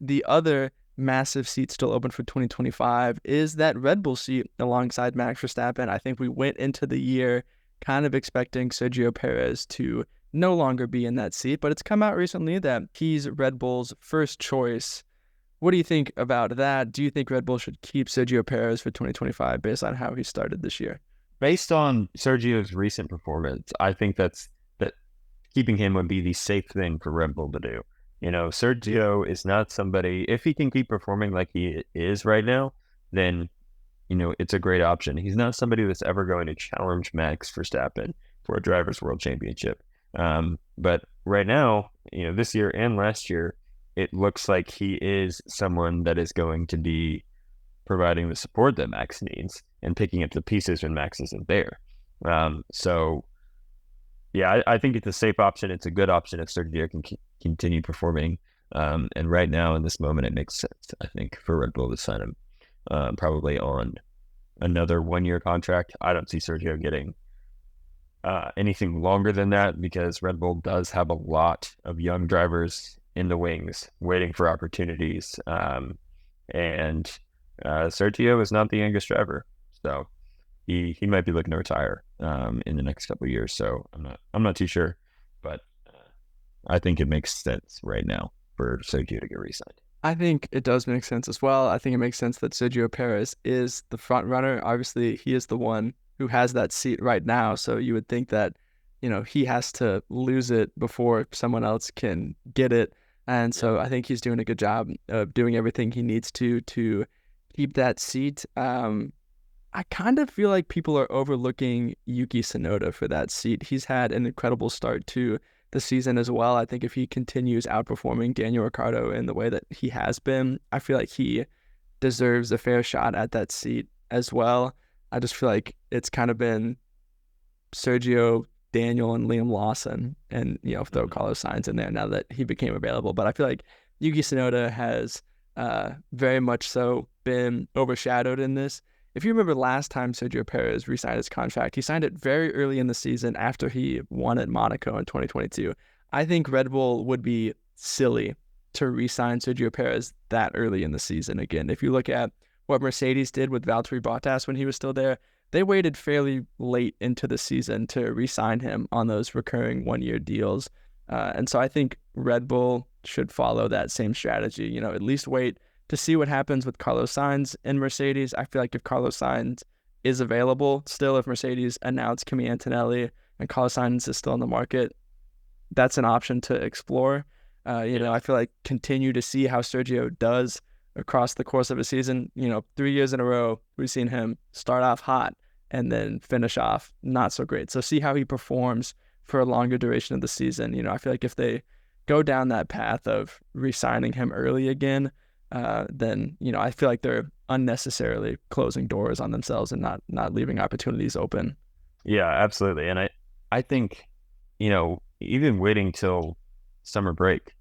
the other massive seat still open for 2025 is that Red Bull seat alongside Max Verstappen. I think we went into the year kind of expecting Sergio Perez to no longer be in that seat, but it's come out recently that he's Red Bull's first choice. What do you think about that? Do you think Red Bull should keep Sergio Perez for 2025 based on how he started this year? Based on Sergio's recent performance, I think that keeping him would be the safe thing for Red Bull to do. Sergio is not somebody, if he can keep performing like he is right now, then, it's a great option. He's not somebody that's ever going to challenge Max Verstappen for a Drivers' World Championship. But right now, this year and last year, it looks like he is someone that is going to be providing the support that Max needs and picking up the pieces when Max isn't there. So, yeah, I think it's a safe option. It's a good option if Sergio can continue performing. And right now, in this moment, it makes sense, I think, for Red Bull to sign him probably on another 1-year contract. I don't see Sergio getting anything longer than that because Red Bull does have a lot of young drivers in the wings waiting for opportunities. And Sergio is not the youngest driver, so he might be looking to retire in the next couple of years. So I'm not too sure, but I think it makes sense right now for Sergio to get re-signed. I think it does make sense as well. I think it makes sense that Sergio Perez is the front runner. Obviously, he is the one who has that seat right now. So you would think that, he has to lose it before someone else can get it. And so I think he's doing a good job of doing everything he needs to keep that seat. I kind of feel like people are overlooking Yuki Tsunoda for that seat. He's had an incredible start to the season as well. I think if he continues outperforming Daniel Ricciardo in the way that he has been, I feel like he deserves a fair shot at that seat as well. I just feel like it's kind of been Sergio, Daniel, and Liam Lawson, and throw Carlos Sainz in there now that he became available. But I feel like Yuki Tsunoda has very much so been overshadowed in this. If you remember last time Sergio Perez re-signed his contract, he signed it very early in the season after he won at Monaco in 2022. I think Red Bull would be silly to re-sign Sergio Perez that early in the season again. If you look at what Mercedes did with Valtteri Bottas when he was still there, they waited fairly late into the season to re-sign him on those recurring 1-year deals. And so I think Red Bull should follow that same strategy, at least wait to see what happens with Carlos Sainz and Mercedes. I feel like if Carlos Sainz is available still, if Mercedes announced Kimi Antonelli and Carlos Sainz is still on the market, that's an option to explore. I feel like continue to see how Sergio does across the course of a season. 3 years in a row, we've seen him start off hot and then finish off not so great. So see how he performs for a longer duration of the season. I feel like if they go down that path of re-signing him early again, then I feel like they're unnecessarily closing doors on themselves and not leaving opportunities open. Yeah, absolutely. And I think even waiting till summer break,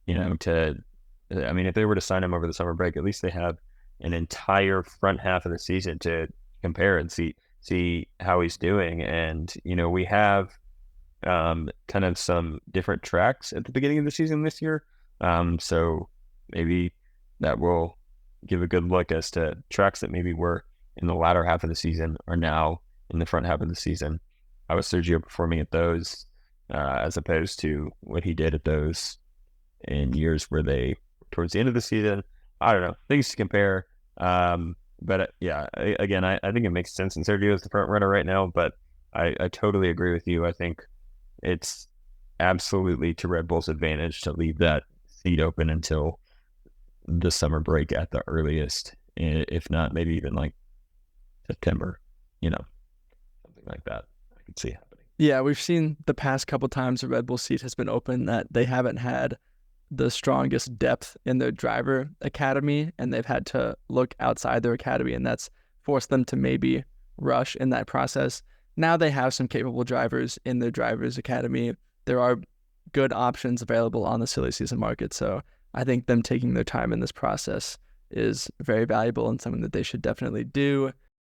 if they were to sign him over the summer break, at least they have an entire front half of the season to compare and see how he's doing. And we have kind of some different tracks at the beginning of the season this year, so maybe that will give a good look as to tracks that maybe were in the latter half of the season are now in the front half of the season. How was Sergio performing at those as opposed to what he did at those in years where they were towards the end of the season? I don't know. Things to compare. But again, I think it makes sense. And Sergio is the front runner right now, but I totally agree with you. I think it's absolutely to Red Bull's advantage to leave that seat open until the summer break at the earliest, if not maybe even like September, something like that I could see happening. Yeah, we've seen the past couple times the Red Bull seat has been open that they haven't had the strongest depth in their driver academy, and they've had to look outside their academy, and that's forced them to maybe rush in that process. Now they have some capable drivers in their drivers academy. There are good options available on the silly season market, so I think them taking their time in this process is very valuable and something that they should definitely do.